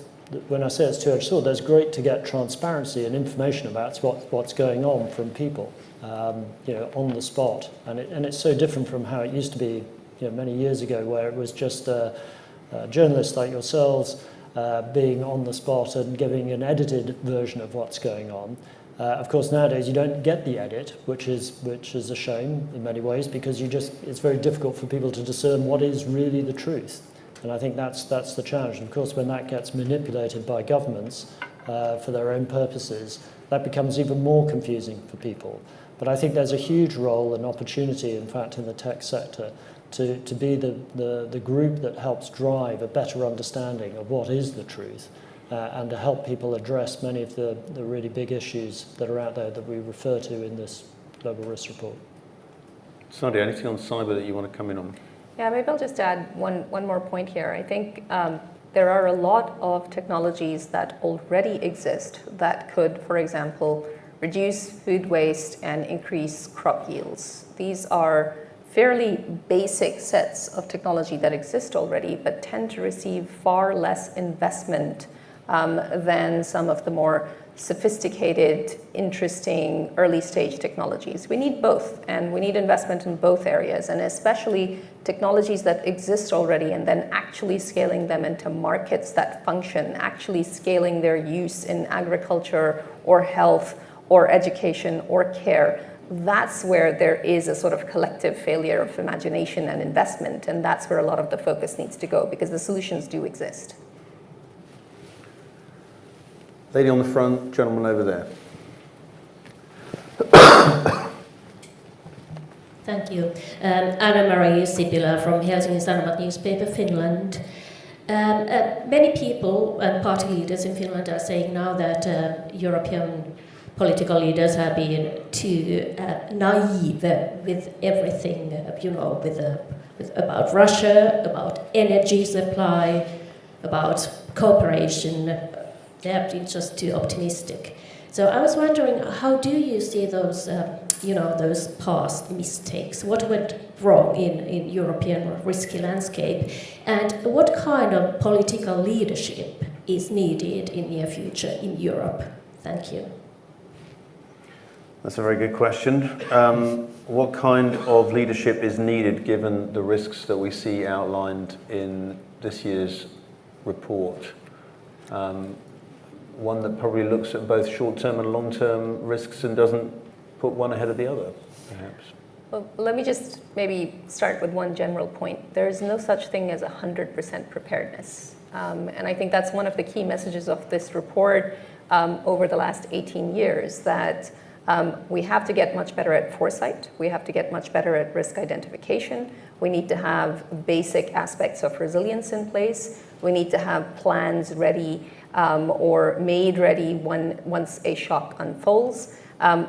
when I say it's two-edged sword, there's great to get transparency and information about what's going on from people, on the spot, and it's so different from how it used to be, many years ago, where it was just journalists like yourselves being on the spot and giving an edited version of what's going on. Of course, nowadays you don't get the edit, which is a shame in many ways, because it's very difficult for people to discern what is really the truth. And I think that's the challenge. And of course, when that gets manipulated by governments for their own purposes, that becomes even more confusing for people. But I think there's a huge role and opportunity, in fact, in the tech sector to be the group that helps drive a better understanding of what is the truth, and to help people address many of the really big issues that are out there that we refer to in this global risk report. Sadia, anything on cyber that you want to come in on? Yeah, maybe I'll just add one more point here. I think there are a lot of technologies that already exist that could, for example, reduce food waste and increase crop yields. These are fairly basic sets of technology that exist already, but tend to receive far less investment than some of the more sophisticated, interesting, early stage technologies. We need both, and we need investment in both areas, and especially technologies that exist already and then actually scaling them into markets that function, actually scaling their use in agriculture or health or education or care. That's where there is a sort of collective failure of imagination and investment, and that's where a lot of the focus needs to go, because the solutions do exist. Lady on the front, gentleman over there. Thank you. Anna-Maria Sipilä from Helsingin Sanomat newspaper, Finland. Many people and party leaders in Finland are saying now that European political leaders have been too naive with everything, with about Russia, about energy supply, about cooperation. They have been just too optimistic. So I was wondering, how do you see those, those past mistakes? What went wrong in European risky landscape, and what kind of political leadership is needed in the near future in Europe? Thank you. That's a very good question. What kind of leadership is needed given the risks that we see outlined in this year's report? One that probably looks at both short-term and long-term risks and doesn't put one ahead of the other, perhaps. Well, let me just maybe start with one general point. There is no such thing as 100% preparedness. And I think that's one of the key messages of this report over the last 18 years, that we have to get much better at foresight. We have to get much better at risk identification. We need to have basic aspects of resilience in place. We need to have plans ready or made ready once a shock unfolds.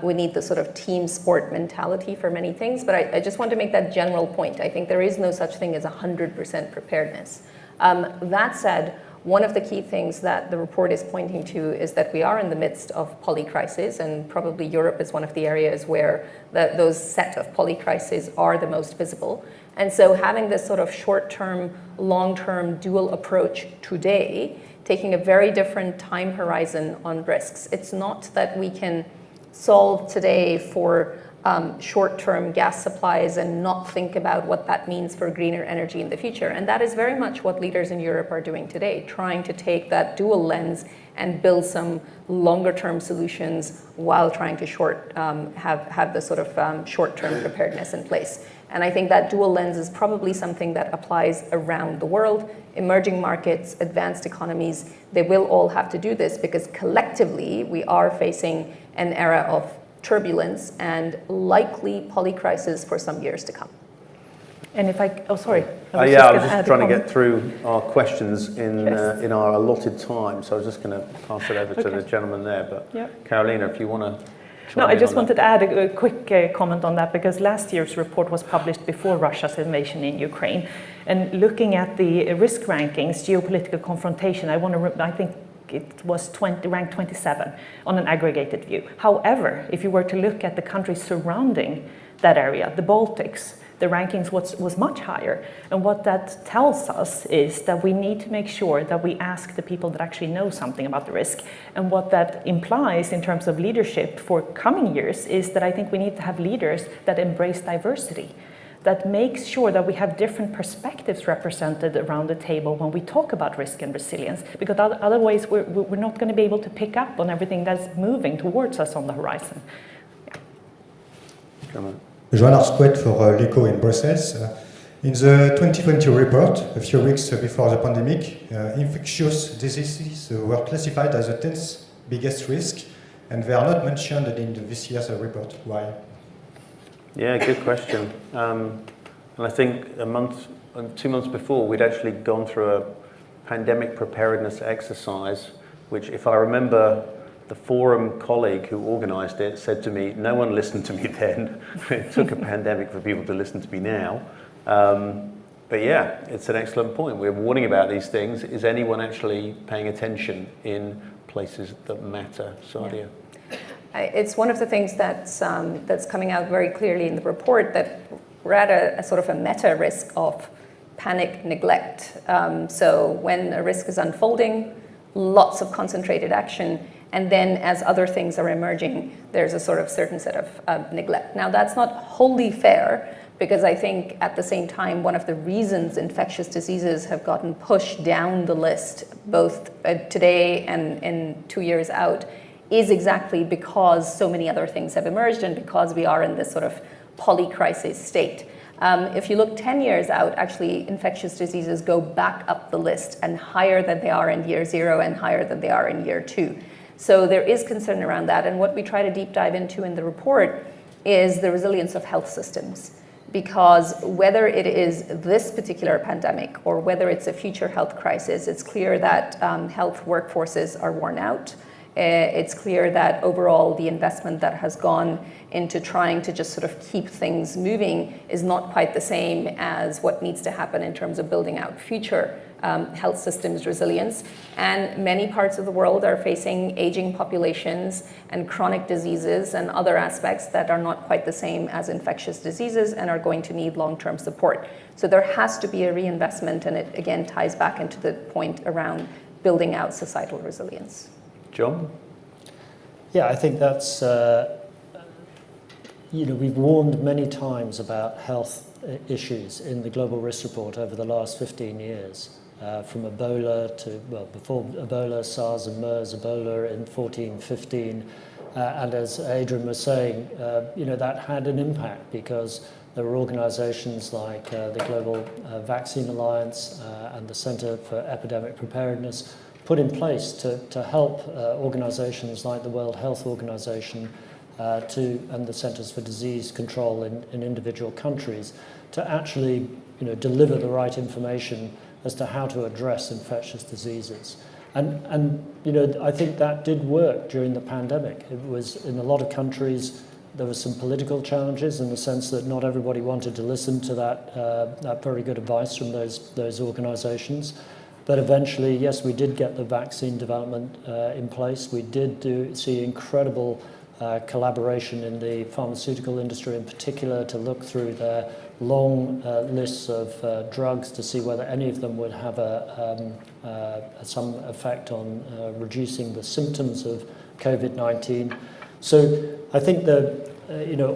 We need the sort of team sport mentality for many things, but I just want to make that general point. I think there is no such thing as 100% preparedness. That said, one of the key things that the report is pointing to is that we are in the midst of polycrisis, and probably Europe is one of the areas where those set of polycrises are the most visible. And so having this sort of short-term, long-term dual approach today, taking a very different time horizon on risks. It's not that we can solve today for short-term gas supplies and not think about what that means for greener energy in the future. And that is very much what leaders in Europe are doing today, trying to take that dual lens and build some longer-term solutions while trying to have the sort of short-term preparedness in place. And I think that dual lens is probably something that applies around the world. Emerging markets, advanced economies, they will all have to do this, because collectively we are facing an era of turbulence and likely polycrisis for some years to come. And if I, oh sorry. I was just trying to get through our questions in our allotted time, so I was just going to pass it over to the gentleman there. But Carolina, if you want to. No, I just wanted to add a quick comment on that, because last year's report was published before Russia's invasion in Ukraine. And looking at the risk rankings, geopolitical confrontation, I think it was ranked 27 on an aggregated view. However, if you were to look at the countries surrounding that area, the Baltics, the rankings was much higher. And what that tells us is that we need to make sure that we ask the people that actually know something about the risk. And what that implies in terms of leadership for coming years is that I think we need to have leaders that embrace diversity, that makes sure that we have different perspectives represented around the table when we talk about risk and resilience, because otherwise we're not going to be able to pick up on everything that's moving towards us on the horizon. Come on. Joan Arsquet for l'Echo in Brussels. In the 2020 report, a few weeks before the pandemic, infectious diseases were classified as the 10th biggest risk, and they are not mentioned in this year's report. Why? Yeah, good question. And I think 2 months before, we'd actually gone through a pandemic preparedness exercise which, if I remember, the forum colleague who organised it said to me, no one listened to me then. It took a pandemic for people to listen to me now. But yeah, it's an excellent point. We're warning about these things. Is anyone actually paying attention in places that matter? Sadia? Yeah. It's one of the things that's coming out very clearly in the report, that we're at a sort of a meta risk of panic neglect. So when a risk is unfolding, lots of concentrated action, and then as other things are emerging, there's a sort of certain set of neglect. Now, that's not wholly fair, because I think at the same time, one of the reasons infectious diseases have gotten pushed down the list, both today and 2 years out, is exactly because so many other things have emerged and because we are in this sort of polycrisis state. If you look 10 years out, actually infectious diseases go back up the list and higher than they are in year 0 and higher than they are in year 2. So there is concern around that. And what we try to deep dive into in the report is the resilience of health systems. Because whether it is this particular pandemic or whether it's a future health crisis, it's clear that health workforces are worn out. It's clear that overall the investment that has gone into trying to just sort of keep things moving is not quite the same as what needs to happen in terms of building out future health systems resilience. And many parts of the world are facing aging populations and chronic diseases and other aspects that are not quite the same as infectious diseases and are going to need long-term support. So there has to be a reinvestment, and it again ties back into the point around building out societal resilience. John? Yeah, I think that's, we've warned many times about health issues in the Global Risk Report over the last 15 years. From Ebola to, before Ebola, SARS and MERS, Ebola in 14, 15. And as Adrian was saying, that had an impact because there were organizations like the Global Vaccine Alliance and the Center for Epidemic Preparedness put in place to help organizations like the World Health Organization and the Centers for Disease Control in individual countries to actually deliver the right information as to how to address infectious diseases. And I think that did work during the pandemic. It was in a lot of countries, there were some political challenges in the sense that not everybody wanted to listen to that very good advice from those organizations. But eventually, yes, we did get the vaccine development in place. We did see incredible collaboration in the pharmaceutical industry in particular to look through their long lists of drugs to see whether any of them would have some effect on reducing the symptoms of COVID-19. So I think that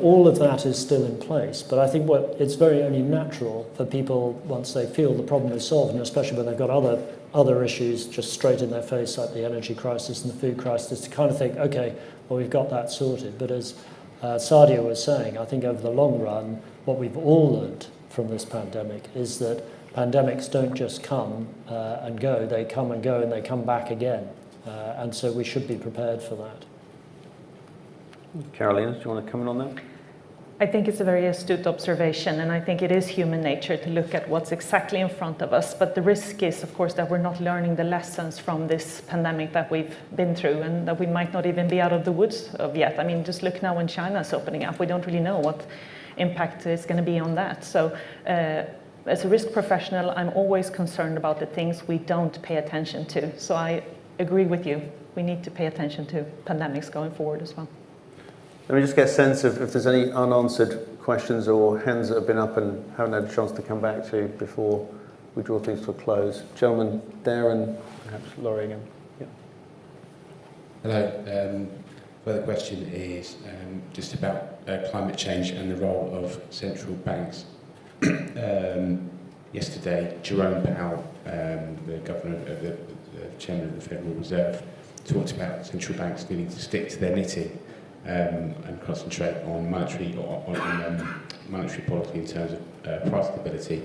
all of that is still in place, but I think it's very only natural for people once they feel the problem is solved, and especially when they've got other issues just straight in their face like the energy crisis and the food crisis, to kind of think, okay, well, we've got that sorted. But as Sadia was saying, I think over the long run, what we've all learned from this pandemic is that pandemics don't just come and go, they come and go and they come back again. And so we should be prepared for that. Carolina, do you want to comment on that? I think it's a very astute observation, and I think it is human nature to look at what's exactly in front of us. But the risk is, of course, that we're not learning the lessons from this pandemic that we've been through, and that we might not even be out of the woods of yet. I mean, just look now when China's opening up. We don't really know what impact is going to be on that. So as a risk professional, I'm always concerned about the things we don't pay attention to. So I agree with you. We need to pay attention to pandemics going forward as well. Let me just get a sense of if there's any unanswered questions or hands that have been up and haven't had a chance to come back to before we draw things to a close. Gentlemen there, and perhaps Laurie again. Yeah. Hello. Further question is just about climate change and the role of central banks. Yesterday, Jerome Powell, the governor of the chairman of the Federal Reserve, talked about central banks needing to stick to their knitting and concentrate on monetary policy in terms of price stability.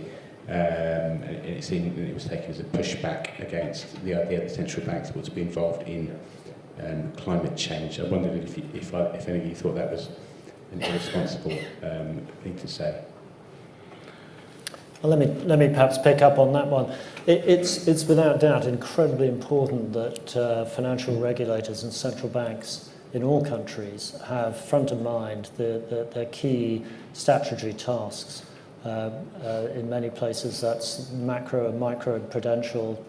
And it seemed that it was taken as a pushback against the idea that central banks were to be involved in climate change. I wondered if any of you thought that was an irresponsible thing to say. Well, let me perhaps pick up on that one. It's without doubt incredibly important that financial regulators and central banks in all countries have front of mind their key statutory tasks. In many places that's macro and micro prudential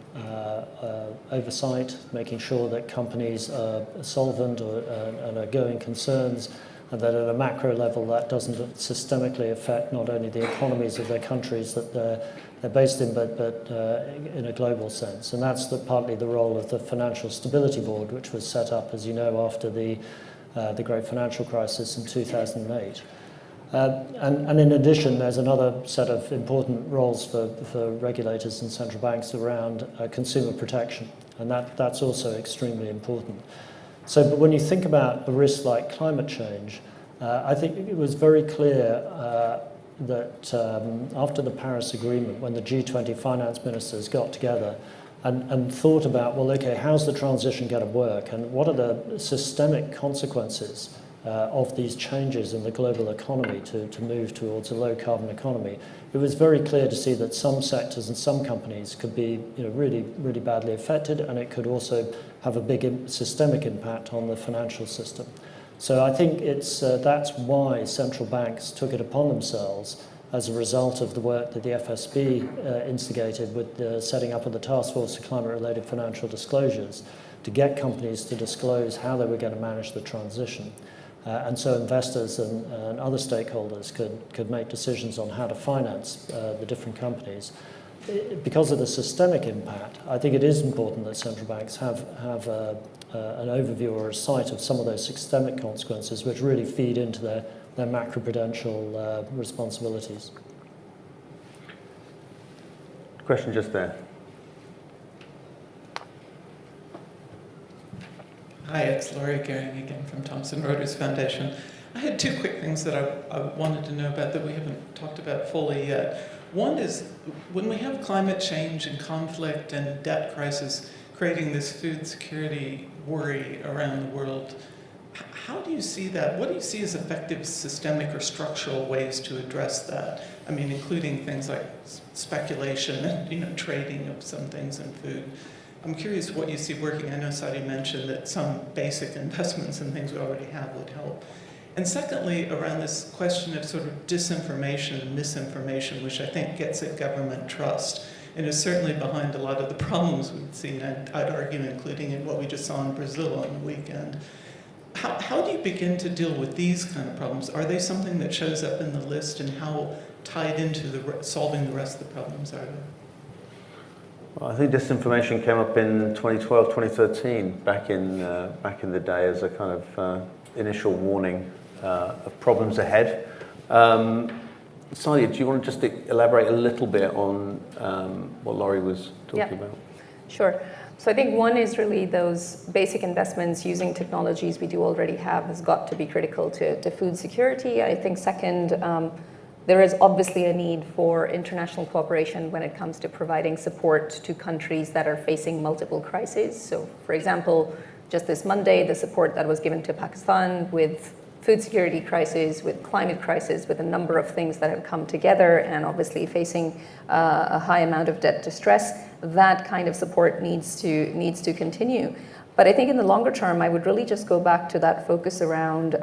oversight, making sure that companies are solvent and are going concerns, and that at a macro level that doesn't systemically affect not only the economies of their countries that they're based in, but in a global sense. And that's partly the role of the Financial Stability Board, which was set up, as you know, after the great financial crisis in 2008. And in addition, there's another set of important roles for regulators and central banks around consumer protection, and that's also extremely important. So but when you think about a risk like climate change, I think it was very clear that after the Paris Agreement, when the G20 finance ministers got together and thought about, well, okay, how's the transition going to work, and what are the systemic consequences of these changes in the global economy to move towards a low-carbon economy, it was very clear to see that some sectors and some companies could be really, really badly affected, and it could also have a big systemic impact on the financial system. So I think that's why central banks took it upon themselves, as a result of the work that the FSB instigated with the setting up of the Task Force for Climate-Related Financial Disclosures, to get companies to disclose how they were going to manage the transition. And so investors and other stakeholders could make decisions on how to finance the different companies. Because of the systemic impact, I think it is important that central banks have an overview or a sight of some of those systemic consequences which really feed into their macroprudential responsibilities. Question just there. Hi, it's Laurie Gehring again from Thomson Reuters Foundation. I had two quick things that I wanted to know about that we haven't talked about fully yet. One is, when we have climate change and conflict and debt crisis creating this food security worry around the world, how do you see that? What do you see as effective systemic or structural ways to address that? I mean, including things like speculation and trading of some things in food. I'm curious what you see working. I know Sadia mentioned that some basic investments and things we already have would help. And secondly, around this question of sort of disinformation and misinformation, which I think gets at government trust, and is certainly behind a lot of the problems we've seen, I'd argue, including in what we just saw in Brazil on the weekend. How do you begin to deal with these kind of problems? Are they something that shows up in the list, and how tied into solving the rest of the problems are they? Well, I think disinformation came up in 2012, 2013, back in the day, as a kind of initial warning of problems ahead. Sadia, do you want to just elaborate a little bit on what Laurie was talking about? Sure. So I think one is really those basic investments using technologies we do already have has got to be critical to food security. I think second, there is obviously a need for international cooperation when it comes to providing support to countries that are facing multiple crises. So, for example, just this Monday, the support that was given to Pakistan with food security crisis, with climate crisis, with a number of things that have come together, and obviously facing a high amount of debt distress, that kind of support needs to continue. But I think in the longer term, I would really just go back to that focus around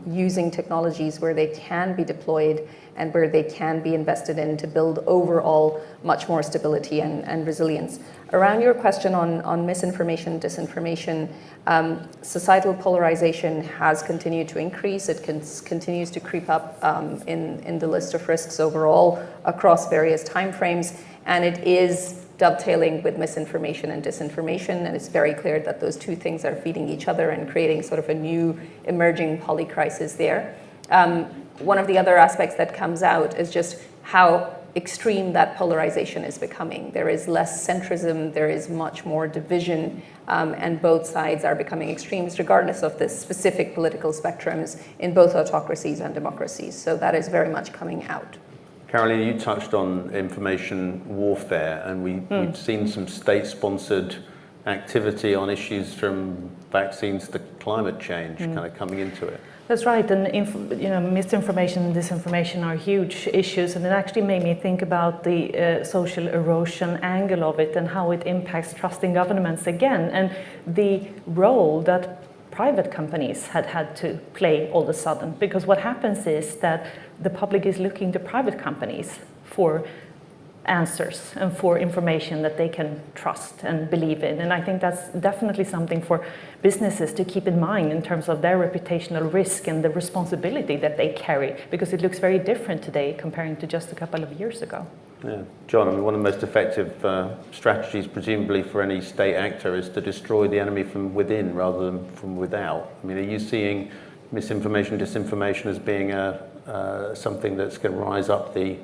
using technologies where they can be deployed and where they can be invested in to build overall much more stability and resilience. Around your question on misinformation, disinformation, societal polarization has continued to increase. It continues to creep up in the list of risks overall across various timeframes, and it is dovetailing with misinformation and disinformation, and it's very clear that those two things are feeding each other and creating sort of a new emerging polycrisis there. One of the other aspects that comes out is just how extreme that polarization is becoming. There is less centrism, there is much more division, and both sides are becoming extremes regardless of the specific political spectrums in both autocracies and democracies. So that is very much coming out. Carolina, you touched on information warfare, and we've seen some state-sponsored activity on issues from vaccines to climate change kind of coming into it. That's right, and misinformation and disinformation are huge issues, and it actually made me think about the social erosion angle of it and how it impacts trust in governments again, and the role that private companies had to play all of a sudden. Because what happens is that the public is looking to private companies for answers and for information that they can trust and believe in. And I think that's definitely something for businesses to keep in mind in terms of their reputational risk and the responsibility that they carry, because it looks very different today comparing to just a couple of years ago. Yeah. John, I mean, one of the most effective strategies, presumably, for any state actor is to destroy the enemy from within rather than from without. I mean, are you seeing misinformation, disinformation as being something that's going to rise up the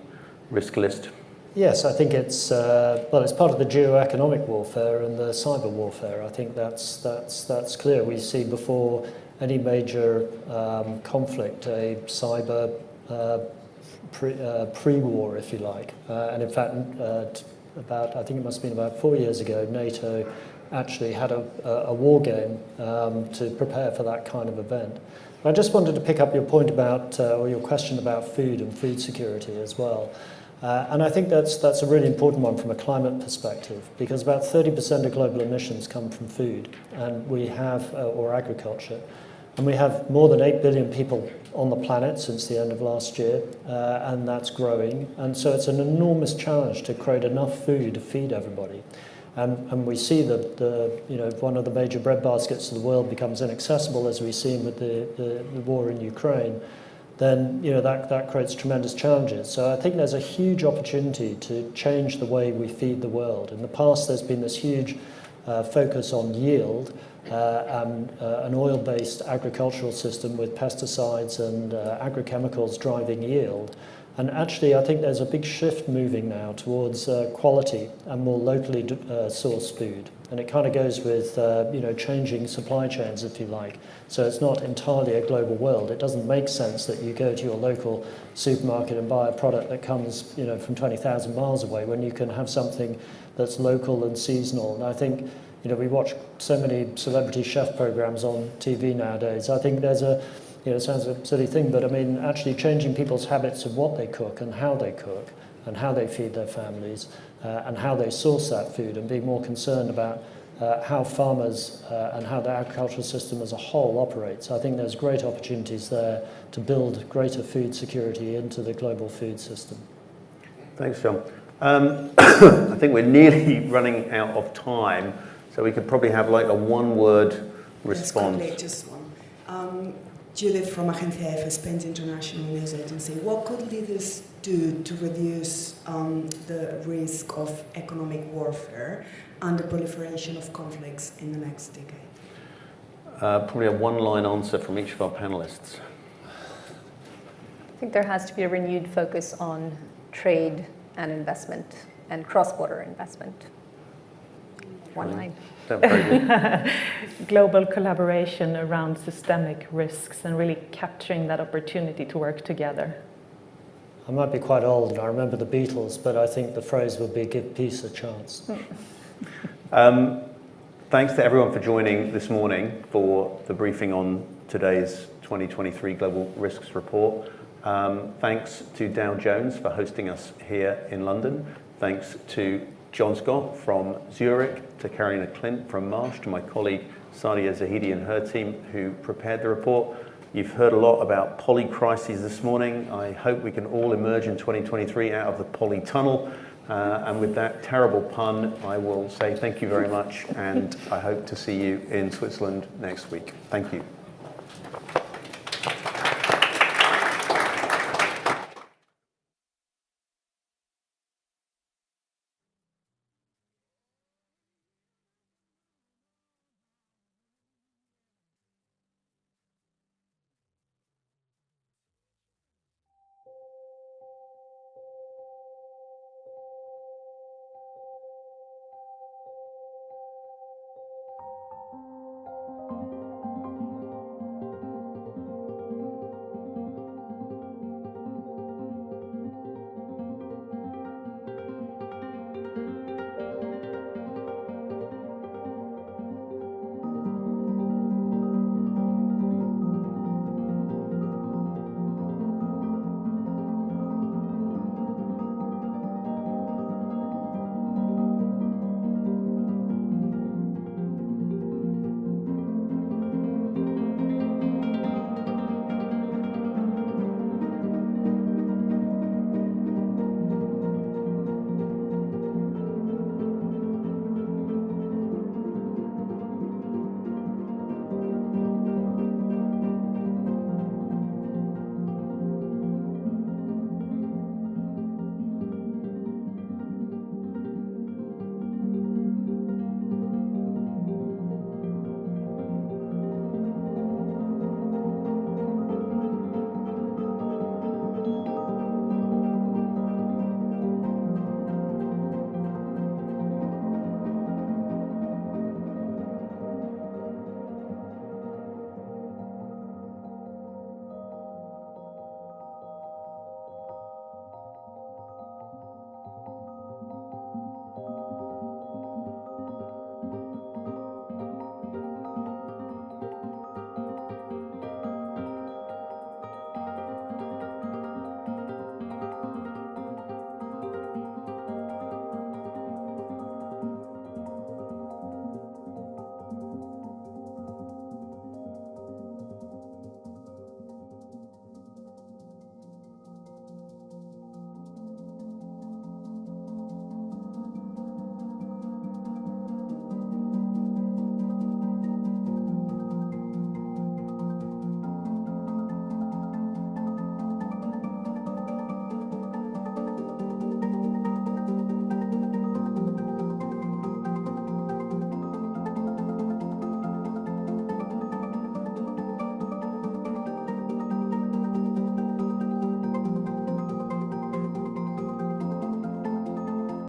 risk list? Yes, I think it's it's part of the geoeconomic warfare and the cyber warfare. I think that's clear. We see before any major conflict a cyber pre-war, if you like. And in fact, I think it must have been about 4 years ago, NATO actually had a war game to prepare for that kind of event. But I just wanted to pick up your point about, or your question about food and food security as well. And I think that's a really important one from a climate perspective, because about 30% of global emissions come from food, and we have, or agriculture, and we have more than 8 billion people on the planet since the end of last year, and that's growing. And so it's an enormous challenge to create enough food to feed everybody. And we see that one of the major breadbaskets of the world becomes inaccessible, as we've seen with the war in Ukraine. Then that creates tremendous challenges. So I think there's a huge opportunity to change the way we feed the world. In the past, there's been this huge focus on yield and an oil-based agricultural system with pesticides and agrochemicals driving yield. And actually, I think there's a big shift moving now towards quality and more locally sourced food. And it kind of goes with changing supply chains, if you like. So it's not entirely a global world. It doesn't make sense that you go to your local supermarket and buy a product that comes from 20,000 miles away when you can have something that's local and seasonal. And I think we watch so many celebrity chef programs on TV nowadays. I think there's it sounds a silly thing, but I mean, actually changing people's habits of what they cook and how they cook and how they feed their families and how they source that food, and being more concerned about how farmers and how the agricultural system as a whole operates. I think there's great opportunities there to build greater food security into the global food system. Thanks, John. I think we're nearly running out of time, so we could probably have like a one-word response. Let's complete just one. Judith from Agencia F, Spain's international news agency. What could leaders do to reduce the risk of economic warfare and the proliferation of conflicts in the next decade? Probably a one-line answer from each of our panelists. I think there has to be a renewed focus on trade and investment and cross-border investment. One line. Global collaboration around systemic risks and really capturing that opportunity to work together. I might be quite old and I remember the Beatles, but I think the phrase would be give peace a chance. Thanks to everyone for joining this morning for the briefing on today's 2023 Global Risks Report. Thanks to Dow Jones for hosting us here in London. Thanks to John Scott from Zurich, to Karina Klint from Marsh, to my colleague Sadia Zahidi and her team who prepared the report. You've heard a lot about polycrises this morning. I hope we can all emerge in 2023 out of the poly tunnel. And with that terrible pun, I will say thank you very much, and I hope to see you in Switzerland next week. Thank you.